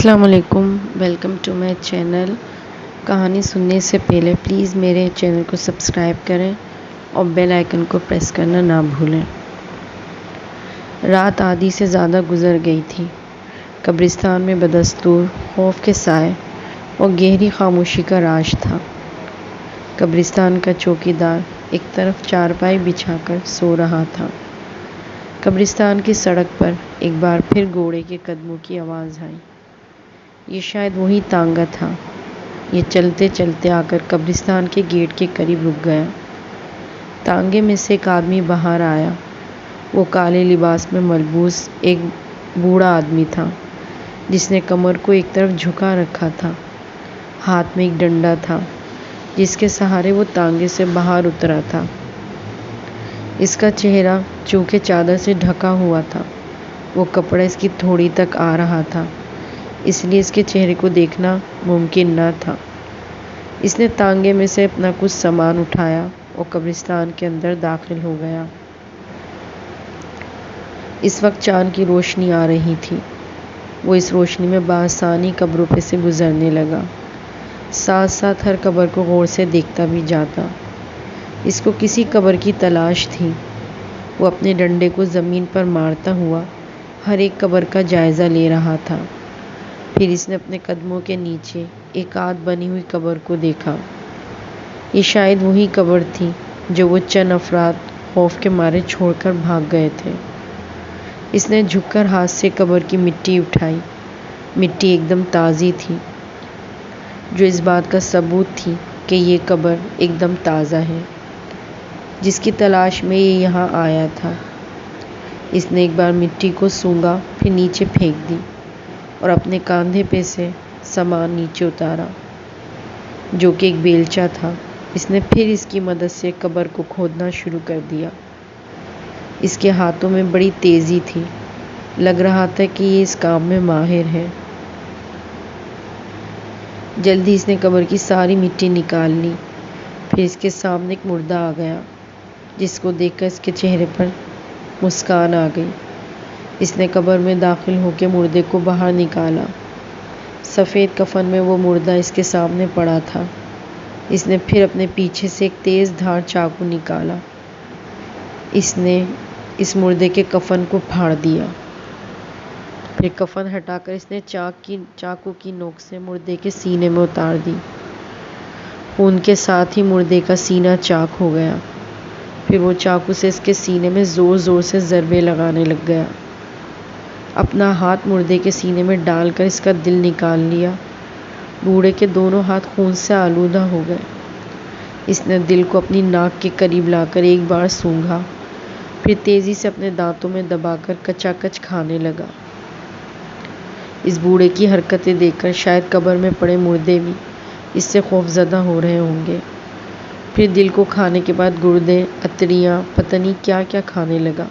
السلام علیکم، welcome to my channel. کہانی سننے سے پہلے پلیز میرے چینل کو سبسکرائب کریں اور بیل آئیکن کو پریس کرنا نہ بھولیں۔ رات آدھی سے زیادہ گزر گئی تھی۔ قبرستان میں بدستور خوف کے سائے اور گہری خاموشی کا راج تھا۔ قبرستان کا چوکیدار ایک طرف چارپائی بچھا کر سو رہا تھا۔ قبرستان کی سڑک پر ایک بار پھر گھوڑے کے قدموں کی آواز آئی۔ یہ شاید وہی تانگا تھا۔ یہ چلتے چلتے آ کر قبرستان کے گیٹ کے قریب رک گیا۔ تانگے میں سے ایک آدمی باہر آیا۔ وہ کالے لباس میں ملبوس ایک بوڑھا آدمی تھا جس نے کمر کو ایک طرف جھکا رکھا تھا۔ ہاتھ میں ایک ڈنڈا تھا جس کے سہارے وہ تانگے سے باہر اترا تھا۔ اس کا چہرہ چونکہ چادر سے ڈھکا ہوا تھا، وہ کپڑا اس کی تھوڑی تک آ رہا تھا، اس لیے اس کے چہرے کو دیکھنا ممکن نہ تھا۔ اس نے تانگے میں سے اپنا کچھ سامان اٹھایا اور قبرستان کے اندر داخل ہو گیا۔ اس وقت چاند کی روشنی آ رہی تھی۔ وہ اس روشنی میں بآسانی قبروں پہ سے گزرنے لگا، ساتھ ساتھ ہر قبر کو غور سے دیکھتا بھی جاتا۔ اس کو کسی قبر کی تلاش تھی۔ وہ اپنے ڈنڈے کو زمین پر مارتا ہوا ہر ایک قبر کا جائزہ لے رہا تھا۔ پھر اس نے اپنے قدموں کے نیچے ایک آدھ بنی ہوئی قبر کو دیکھا۔ یہ شاید وہی قبر تھی جو وہ چند افراد خوف کے مارے چھوڑ کر بھاگ گئے تھے۔ اس نے جھک کر ہاتھ سے قبر کی مٹی اٹھائی۔ مٹی ایک دم تازی تھی، جو اس بات کا ثبوت تھی کہ یہ قبر ایک دم تازہ ہے، جس کی تلاش میں یہ یہاں آیا تھا۔ اس نے ایک بار مٹی کو سونگھا، پھر نیچے پھینک دی اور اپنے کاندھے پہ سے سامان نیچے اتارا، جو کہ ایک بیلچہ تھا۔ اس نے پھر اس کی مدد سے قبر کو کھودنا شروع کر دیا۔ اس کے ہاتھوں میں بڑی تیزی تھی، لگ رہا تھا کہ یہ اس کام میں ماہر ہے۔ جلدی اس نے قبر کی ساری مٹی نکال لی۔ پھر اس کے سامنے ایک مردہ آ گیا، جس کو دیکھ کر اس کے چہرے پر مسکان آ گئی۔ اس نے قبر میں داخل ہو کے مردے کو باہر نکالا۔ سفید کفن میں وہ مردہ اس کے سامنے پڑا تھا۔ اس نے پھر اپنے پیچھے سے ایک تیز دھار چاقو نکالا۔ اس نے اس مردے کے کفن کو پھاڑ دیا۔ پھر کفن ہٹا کر اس نے چاقو کی نوک سے مردے کے سینے میں اتار دی۔ خون کے ساتھ ہی مردے کا سینہ چاک ہو گیا۔ پھر وہ چاقو سے اس کے سینے میں زور زور سے ضربے لگانے لگ گیا۔ اپنا ہاتھ مردے کے سینے میں ڈال کر اس کا دل نکال لیا۔ بوڑھے کے دونوں ہاتھ خون سے آلودہ ہو گئے۔ اس نے دل کو اپنی ناک کے قریب لا کر ایک بار سونگھا، پھر تیزی سے اپنے دانتوں میں دبا کر کچا کچ کھانے لگا۔ اس بوڑھے کی حرکتیں دیکھ کر شاید قبر میں پڑے مردے بھی اس سے خوف زدہ ہو رہے ہوں گے۔ پھر دل کو کھانے کے بعد گردے، اتڑیاں، پتہ نہیں کیا کیا کھانے لگا۔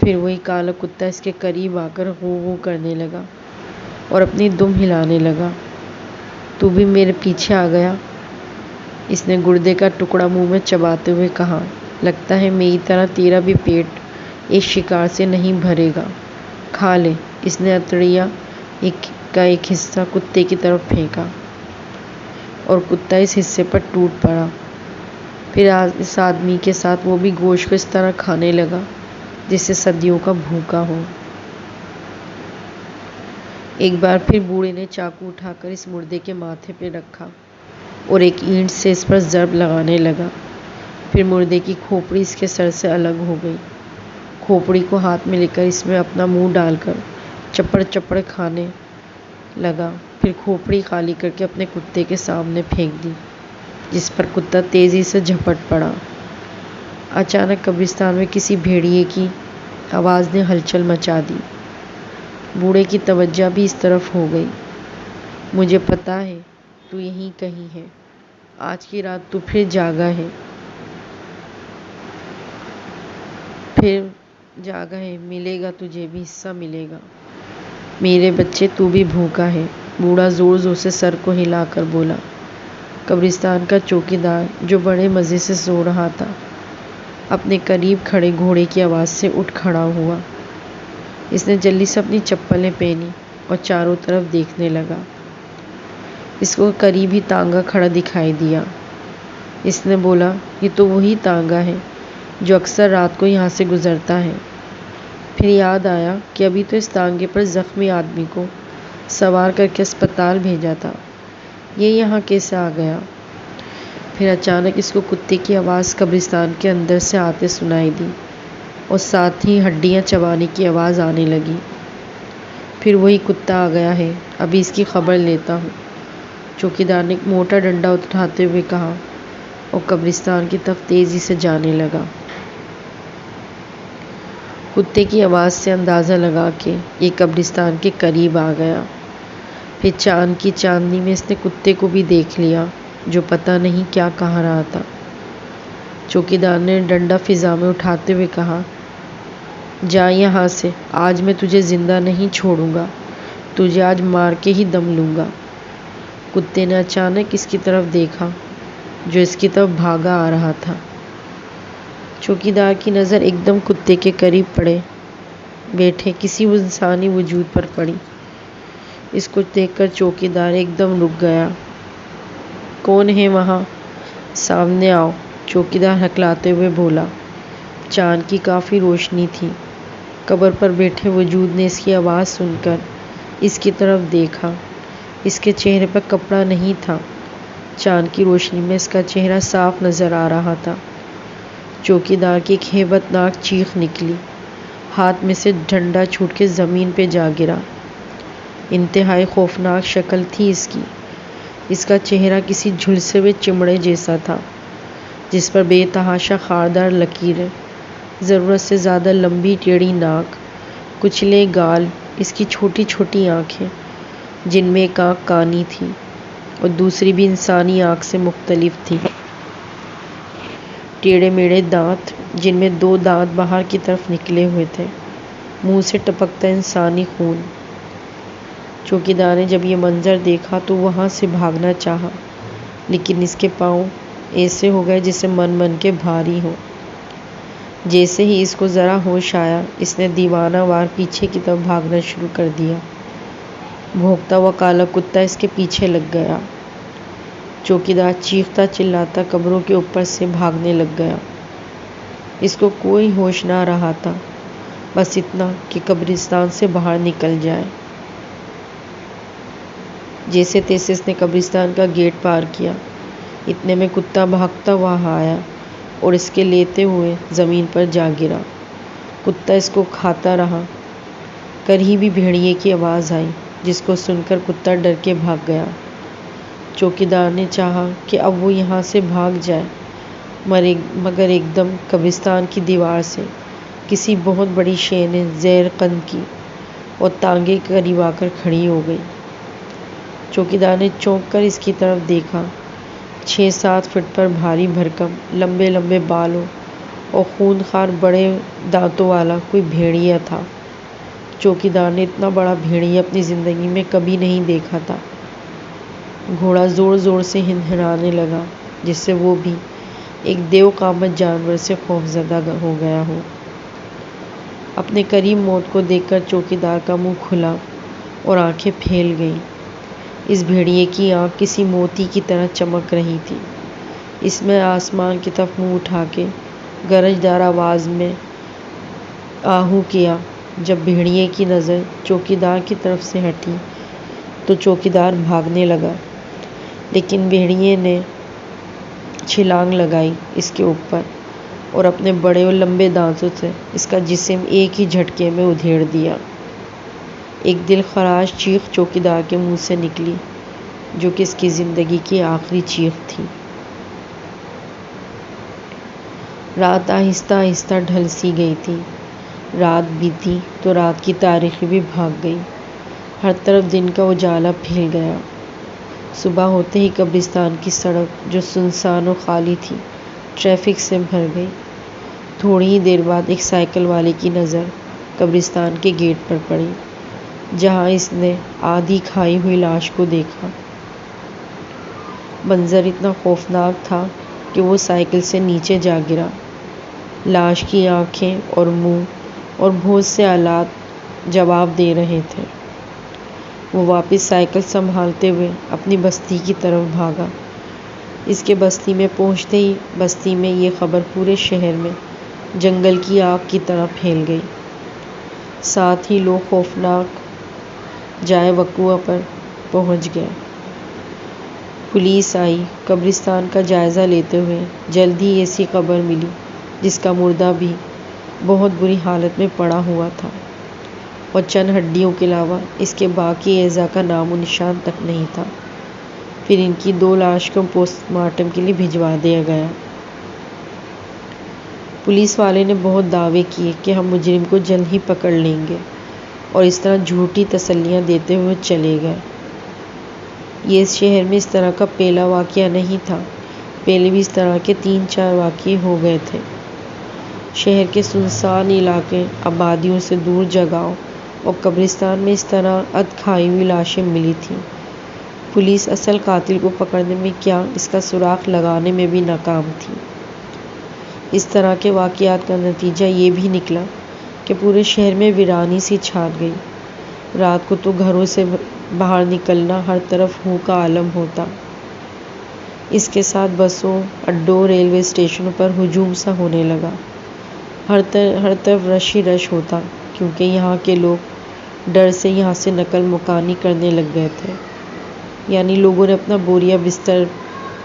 پھر وہی کالا کتا اس کے قریب آ کر غو غو کرنے لگا اور اپنی دم ہلانے لگا۔ تو بھی میرے پیچھے آ گیا؟ اس نے گردے کا ٹکڑا منہ میں چباتے ہوئے کہا۔ لگتا ہے میری طرح تیرا بھی پیٹ ایک شکار سے نہیں بھرے گا، کھا لے۔ اس نے اتڑیا کا ایک حصہ کتے کی طرف پھینکا اور کتا اس حصے پر ٹوٹ پڑا۔ پھر اس آدمی کے ساتھ وہ بھی گوشت کو اس طرح کھانے لگا جیسے صدیوں کا بھوکا ہو۔ ایک بار پھر بوڑھے نے چاقو اٹھا کر اس مردے کے ماتھے پہ رکھا اور ایک اینٹ سے اس پر ضرب لگانے لگا۔ پھر مردے کی کھوپڑی اس کے سر سے الگ ہو گئی۔ کھوپڑی کو ہاتھ میں لے کر اس میں اپنا منہ ڈال کر چپڑ چپڑ کھانے لگا۔ پھر کھوپڑی خالی کر کے اپنے کتے کے سامنے پھینک دی، جس پر کتا تیزی سے جھپٹ پڑا۔ اچانک قبرستان میں کسی بھیڑیے کی آواز نے ہلچل مچا دی۔ بوڑھے کی توجہ بھی اس طرف ہو گئی۔ مجھے پتا ہے تو یہیں کہیں ہے، آج کی رات تو پھر جاگا ہے، ملے گا تجھے بھی حصہ ملے گا۔ میرے بچے تو بھی بھوکا ہے، بوڑھا زور زور سے سر کو ہلا کر بولا۔ قبرستان کا چوکیدار جو بڑے مزے سے سو رہا تھا، اپنے قریب کھڑے گھوڑے کی آواز سے اٹھ کھڑا ہوا۔ اس نے جلدی سے اپنی چپلیں پہنی اور چاروں طرف دیکھنے لگا۔ اس کو قریب ہی تانگا کھڑا دکھائی دیا۔ اس نے بولا، یہ تو وہی تانگا ہے جو اکثر رات کو یہاں سے گزرتا ہے۔ پھر یاد آیا کہ ابھی تو اس تانگے پر زخمی آدمی کو سوار کر کے اسپتال بھیجا تھا، یہ یہاں کیسے آ گیا؟ پھر اچانک اس کو کتے کی آواز قبرستان کے اندر سے آتے سنائی دی اور ساتھ ہی ہڈیاں چبانے کی آواز آنے لگی۔ پھر وہی کتا آ گیا ہے، ابھی اس کی خبر لیتا ہوں، چوکیدار نے ایک موٹا ڈنڈا اٹھاتے ہوئے کہا اور قبرستان کی طرف تیزی سے جانے لگا۔ کتے کی آواز سے اندازہ لگا کے یہ قبرستان کے قریب آ گیا۔ پھر چاند کی چاندنی میں اس نے کتے کو بھی دیکھ لیا جو پتہ نہیں کیا کہہ رہا تھا۔ چوکیدار نے ڈنڈا فضا میں اٹھاتے ہوئے کہا، جا یہاں سے، آج میں تجھے زندہ نہیں چھوڑوں گا، تجھے آج مار کے ہی دم لوں گا۔ کتے نے اچانک اس کی طرف دیکھا جو اس کی طرف بھاگا آ رہا تھا۔ چوکیدار کی نظر ایک دم کتے کے قریب پڑے بیٹھے کسی انسانی وجود پر پڑی۔ اس کو دیکھ کر چوکیدار ایک دم رک گیا۔ کون ہے وہاں؟ سامنے آؤ، چوکیدار ہکلاتے ہوئے بولا۔ چاند کی کافی روشنی تھی۔ قبر پر بیٹھے وجود نے اس کی آواز سن کر اس کی طرف دیکھا۔ اس کے چہرے پر کپڑا نہیں تھا۔ چاند کی روشنی میں اس کا چہرہ صاف نظر آ رہا تھا۔ چوکیدار کی ایک ہیبت ناک چیخ نکلی، ہاتھ میں سے ڈنڈا چھوٹ کے زمین پہ جا گرا۔ انتہائی خوفناک شکل تھی اس کی۔ اس کا چہرہ کسی جھلسے ہوئے چمڑے جیسا تھا جس پر بے تحاشا خاردار لکیریں، ضرورت سے زیادہ لمبی ٹیڑھی ناک، کچلے گال، اس کی چھوٹی چھوٹی آنکھیں جن میں ایک آنکھ کانی تھی اور دوسری بھی انسانی آنکھ سے مختلف تھی، ٹیڑھے میڑھے دانت جن میں 2 دانت باہر کی طرف نکلے ہوئے تھے، منہ سے ٹپکتا انسانی خون۔ چوکیدار نے جب یہ منظر دیکھا تو وہاں سے بھاگنا چاہا، لیکن اس کے پاؤں ایسے ہو گئے جیسے من کے بھاری ہوں۔ جیسے ہی اس کو ذرا ہوش آیا، اس نے دیوانہ وار پیچھے کی طرف بھاگنا شروع کر دیا۔ بھونکتا ہوا کالا کتا اس کے پیچھے لگ گیا۔ چوکیدار چیختا چلاتا قبروں کے اوپر سے بھاگنے لگ گیا۔ اس کو کوئی ہوش نہ رہا تھا، بس اتنا کہ قبرستان سے باہر نکل جائے۔ جیسے تیسے اس نے قبرستان کا گیٹ پار کیا، اتنے میں کتا بھاگتا ہوا آیا اور اس کے لیتے ہوئے زمین پر جا گرا۔ کتا اس کو کھاتا رہا۔ قریب ہی بھیڑیے کی آواز آئی جس کو سن کر کتا ڈر کے بھاگ گیا۔ چوکیدار نے چاہا کہ اب وہ یہاں سے بھاگ جائے، مگر ایک دم قبرستان کی دیوار سے کسی بہت بڑی شے نے زیر قند کی اور تانگے کے قریب آ کر کھڑی ہو گئی۔ چوکیدار نے چونک کر اس کی طرف دیکھا۔ 6-7 فٹ پر بھاری بھرکم، لمبے لمبے بالوں اور خونخوار بڑے دانتوں والا کوئی بھیڑیا تھا۔ چوکیدار نے اتنا بڑا بھیڑیا اپنی زندگی میں کبھی نہیں دیکھا تھا۔ گھوڑا زور زور سے ہنہنانے لگا جس سے وہ بھی ایک دیو قامت جانور سے خوفزدہ ہو گیا ہو۔ اپنے قریب موت کو دیکھ کر چوکیدار کا منہ کھلا اور آنکھیں پھیل گئیں۔ اس بھیڑیے کی آنکھ کسی موتی کی طرح چمک رہی تھی۔ اس میں آسمان کی طرف منہ اٹھا کے گرجدار آواز میں آہو کیا۔ جب بھیڑیے کی نظر چوکیدار کی طرف سے ہٹی تو چوکیدار بھاگنے لگا، لیکن بھیڑیے نے چھلانگ لگائی اس کے اوپر اور اپنے بڑے اور لمبے دانتوں سے اس کا جسم ایک ہی جھٹکے میں ادھیڑ دیا۔ ایک دل خراش چیخ چوکیدار کے منہ سے نکلی جو کہ اس کی زندگی کی آخری چیخ تھی۔ رات آہستہ آہستہ ڈھل سی گئی تھی۔ رات بیتی تو رات کی تاریکی بھی بھاگ گئی۔ ہر طرف دن کا اجالا پھیل گیا۔ صبح ہوتے ہی قبرستان کی سڑک جو سنسان اور خالی تھی ٹریفک سے بھر گئی۔ تھوڑی ہی دیر بعد ایک سائیکل والے کی نظر قبرستان کے گیٹ پر پڑی جہاں اس نے آدھی کھائی ہوئی لاش کو دیکھا۔ منظر اتنا خوفناک تھا کہ وہ سائیکل سے نیچے جا گرا۔ لاش کی آنکھیں اور منہ اور بہت سے آلات جواب دے رہے تھے۔ وہ واپس سائیکل سنبھالتے ہوئے اپنی بستی کی طرف بھاگا۔ اس کے بستی میں پہنچتے ہی بستی میں یہ خبر پورے شہر میں جنگل کی آگ کی طرح پھیل گئی۔ ساتھ ہی لوگ خوفناک جائے وقوع پر پہنچ گئے۔ پولیس آئی، قبرستان کا جائزہ لیتے ہوئے جلد ہی ایسی قبر ملی جس کا مردہ بھی بہت بری حالت میں پڑا ہوا تھا اور چند ہڈیوں کے علاوہ اس کے باقی اعضاء کا نام و نشان تک نہیں تھا۔ پھر ان کی 2 لاش کو پوسٹ مارٹم کے لیے بھجوا دیا گیا۔ پولیس والے نے بہت دعوے کیے کہ ہم مجرم کو جلد ہی پکڑ لیں گے اور اس طرح جھوٹی تسلیاں دیتے ہوئے چلے گئے۔ یہ اس شہر میں اس طرح کا پہلا واقعہ نہیں تھا، پہلے بھی اس طرح کے 3-4 واقعے ہو گئے تھے۔ شہر کے سنسان علاقے، آبادیوں سے دور جگہوں اور قبرستان میں اس طرح کھائی ہوئی لاشیں ملی تھیں۔ پولیس اصل قاتل کو پکڑنے میں کیا، اس کا سراغ لگانے میں بھی ناکام تھی۔ اس طرح کے واقعات کا نتیجہ یہ بھی نکلا کہ پورے شہر میں ویرانی سی چھا گئی۔ رات کو تو گھروں سے باہر نکلنا ہر طرف ہو کا عالم ہوتا۔ اس کے ساتھ بسوں، اڈوں، ریلوے اسٹیشنوں پر ہجوم سا ہونے لگا۔ ہر طرف رش ہی رش ہوتا، کیونکہ یہاں کے لوگ ڈر سے یہاں سے نقل مکانی کرنے لگ گئے تھے، یعنی لوگوں نے اپنا بوریا بستر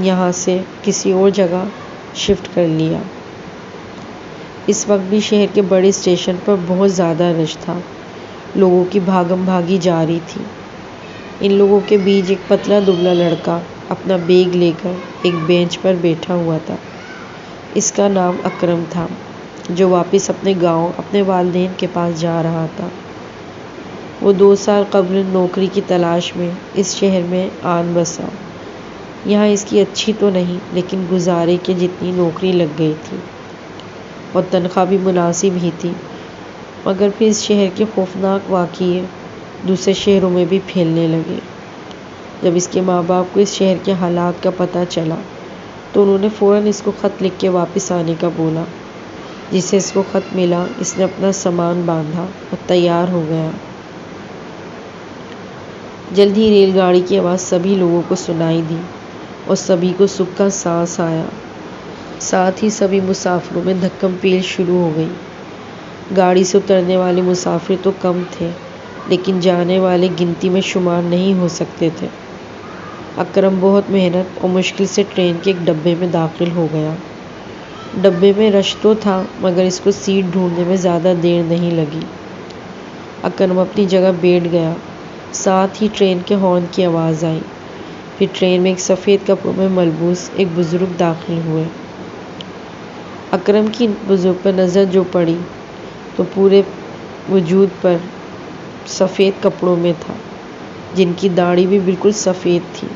یہاں سے کسی اور جگہ شفٹ کر لیا۔ اس وقت بھی شہر کے بڑے اسٹیشن پر بہت زیادہ رش تھا، لوگوں کی بھاگم بھاگی جاری تھی۔ ان لوگوں کے بیچ ایک پتلا دبلا لڑکا اپنا بیگ لے کر ایک بینچ پر بیٹھا ہوا تھا۔ اس کا نام اکرم تھا، جو واپس اپنے گاؤں، اپنے والدین کے پاس جا رہا تھا۔ وہ 2 سال قبل نوکری کی تلاش میں اس شہر میں آن بسا۔ یہاں اس کی اچھی تو نہیں، لیکن گزارے کے جتنی نوکری لگ گئی تھی اور تنخواہ بھی مناسب ہی تھی۔ مگر پھر اس شہر کے خوفناک واقعے دوسرے شہروں میں بھی پھیلنے لگے۔ جب اس کے ماں باپ کو اس شہر کے حالات کا پتہ چلا تو انہوں نے فوراً اس کو خط لکھ کے واپس آنے کا بولا۔ جسے اس کو خط ملا، اس نے اپنا سامان باندھا اور تیار ہو گیا۔ جلد ہی ریل گاڑی کی آواز سبھی لوگوں کو سنائی دی اور سبھی کو سکھ کا سانس آیا۔ ساتھ ہی سبھی مسافروں میں دھکم پیل شروع ہو گئی۔ گاڑی سے اترنے والے مسافر تو کم تھے، لیکن جانے والے گنتی میں شمار نہیں ہو سکتے تھے۔ اکرم بہت محنت اور مشکل سے ٹرین کے ایک ڈبے میں داخل ہو گیا۔ ڈبے میں رش تو تھا، مگر اس کو سیٹ ڈھونڈنے میں زیادہ دیر نہیں لگی۔ اکرم اپنی جگہ بیٹھ گیا۔ ساتھ ہی ٹرین کے ہارن کی آواز آئی۔ پھر ٹرین میں ایک سفید کپڑوں میں ملبوس ایک بزرگ داخل ہوئے۔ اکرم کی بزرگ پر نظر جو پڑی تو پورے وجود پر سفید کپڑوں میں تھا، جن کی داڑھی بھی بالکل سفید تھی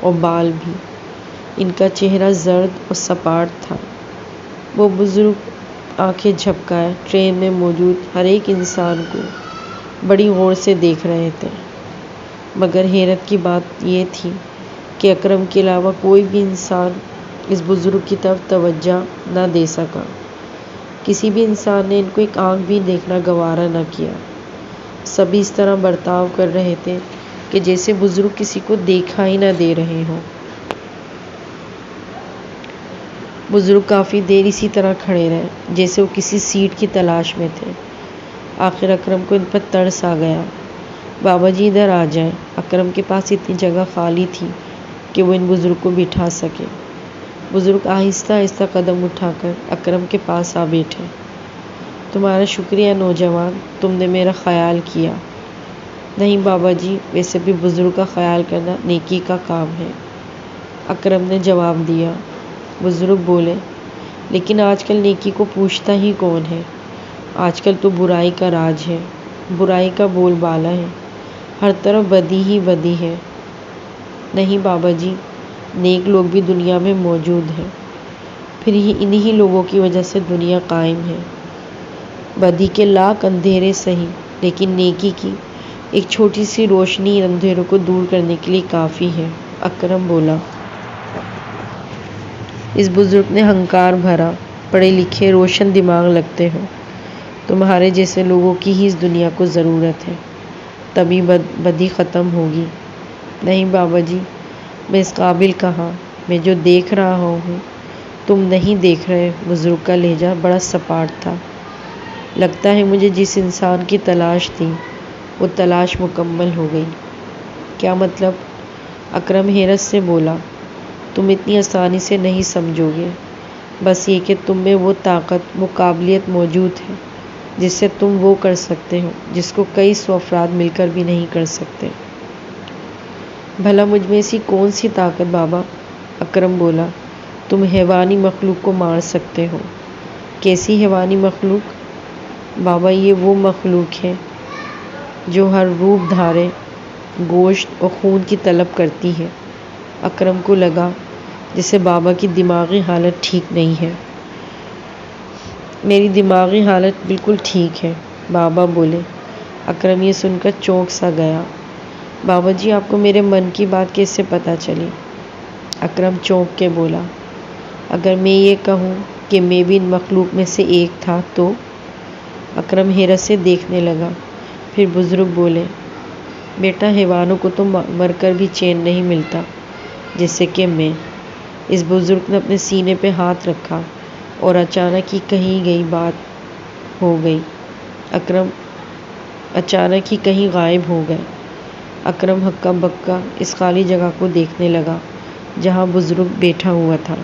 اور بال بھی۔ ان کا چہرہ زرد اور سپاٹ تھا۔ وہ بزرگ آنکھیں جھپکائے ٹرین میں موجود ہر ایک انسان کو بڑی غور سے دیکھ رہے تھے۔ مگر حیرت کی بات یہ تھی کہ اکرم کے علاوہ کوئی بھی انسان اس بزرگ کی طرف توجہ نہ دے سکا۔ کسی بھی انسان نے ان کو ایک آنکھ بھی دیکھنا گوارا نہ کیا۔ سبھی اس طرح برتاؤ کر رہے تھے کہ جیسے بزرگ کسی کو دیکھا ہی نہ دے رہے ہوں۔ بزرگ کافی دیر اسی طرح کھڑے رہے، جیسے وہ کسی سیٹ کی تلاش میں تھے۔ آخر اکرم کو ان پر ترس آ گیا۔ بابا جی ادھر آ جائیں۔ اکرم کے پاس اتنی جگہ خالی تھی کہ وہ ان بزرگ کو بٹھا سکے۔ بزرگ آہستہ آہستہ قدم اٹھا کر اکرم کے پاس آ بیٹھے۔ تمہارا شکریہ نوجوان، تم نے میرا خیال کیا۔ نہیں بابا جی، ویسے بھی بزرگ کا خیال کرنا نیکی کا کام ہے، اکرم نے جواب دیا۔ بزرگ بولے، لیکن آج کل نیکی کو پوچھتا ہی کون ہے؟ آج کل تو برائی کا راج ہے، برائی کا بول بالا ہے، ہر طرف بدی ہی بدی ہے۔ نہیں بابا جی، نیک لوگ بھی دنیا میں موجود ہیں، پھر انہی لوگوں کی وجہ سے دنیا قائم ہے۔ بدی کے لاکھ اندھیرے سہی، لیکن نیکی کی ایک چھوٹی سی روشنی ان اندھیروں کو دور کرنے کے لیے کافی ہے، اکرم بولا۔ اس بزرگ نے ہنکار بھرا، پڑھے لکھے روشن دماغ لگتے ہو، تمہارے جیسے لوگوں کی ہی اس دنیا کو ضرورت ہے۔ تبھی بدی ختم ہوگی۔ نہیں بابا جی، میں اس قابل کہاں، میں جو دیکھ رہا ہوں تم نہیں دیکھ رہے۔ بزرگ کا لہجہ بڑا سپاٹ تھا۔ لگتا ہے مجھے جس انسان کی تلاش تھی وہ تلاش مکمل ہو گئی۔ کیا مطلب؟ اکرم حیرت سے بولا۔ تم اتنی آسانی سے نہیں سمجھو گے، بس یہ کہ تم میں وہ طاقت، وہ قابلیت موجود ہے جس سے تم وہ کر سکتے ہو جس کو کئی سو افراد مل کر بھی نہیں کر سکتے۔ بھلا مجھ میں ایسی کون سی طاقت بابا؟ اکرم بولا۔ تم حیوانی مخلوق کو مار سکتے ہو۔ کیسی حیوانی مخلوق؟ بابا یہ وہ مخلوق ہے جو ہر روپ دھارے گوشت اور خون کی طلب کرتی ہے۔ اکرم کو لگا جسے بابا کی دماغی حالت ٹھیک نہیں ہے۔ میری دماغی حالت بالکل ٹھیک ہے، بابا بولے۔ اکرم یہ سن کر چونک سا گیا۔ بابا جی آپ کو میرے من کی بات کیسے پتہ چلی؟ اکرم چونک کے بولا۔ اگر میں یہ کہوں کہ میں بھی ان مخلوق میں سے ایک تھا تو؟ اکرم حیرت سے دیکھنے لگا۔ پھر بزرگ بولے، بیٹا حیوانوں کو تو مر کر بھی چین نہیں ملتا جیسے کہ میں۔ اس بزرگ نے اپنے سینے پہ ہاتھ رکھا اور اچانک ہی کہیں گئی بات ہو گئی۔ اکرم اچانک ہی کہیں غائب ہو گئے۔ اکرم ہکا بکا اس خالی جگہ کو دیکھنے لگا جہاں بزرگ بیٹھا ہوا تھا۔